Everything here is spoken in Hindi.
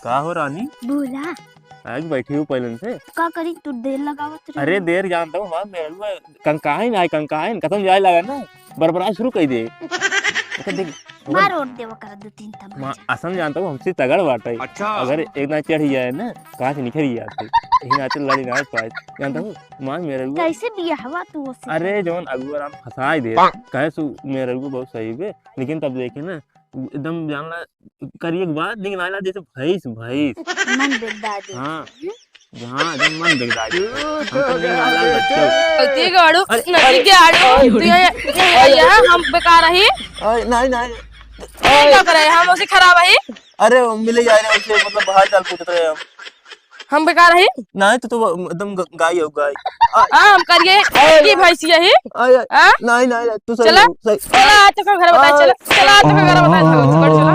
का हो रानी? बोला आज बैठी हूँ पहले से। का करी तू देर लगावत रही। अरे देर जानता हूँ मां मेरे कंकाइन आए कंकाइन कसम जाए लगा ना बरबरा शुरू कर दे। देख मार ओट देवा कर दो तीन तब मां असम जानता हूँ हमसे तगड़ बाटे। अच्छा अगर एक ना चढ़ जाए ना कांच निखर जाती यही नाते लड़ी ना पाए जानता हूँ मां मेरे को कैसे बिया हवा तू उससे। अरे जौन अगुआ राम फंसाए दे कहे सु मेरे को बहुत सही बे लेकिन तब देखे ना एकदम जानला करिए बात लेकिन आला जैसे भैंस भैंस मन बिगड़ा दे। हाँ हाँ एकदम मन बिगड़ा दे हम तो नहीं वाला बच्चों गलती गाड़ो नहीं गाड़ो ये हम बेकार रही नहीं नहीं क्या करे हम उसे खराब है अरे मिले जा रहे उसे मतलब बाहर चल पूछते रहे हम बेकार रही नहीं तो एकदम गाय हो गाय हम करिए की भैंसी है नहीं नहीं तू चला चला तो घर बता चला चला तो घर बता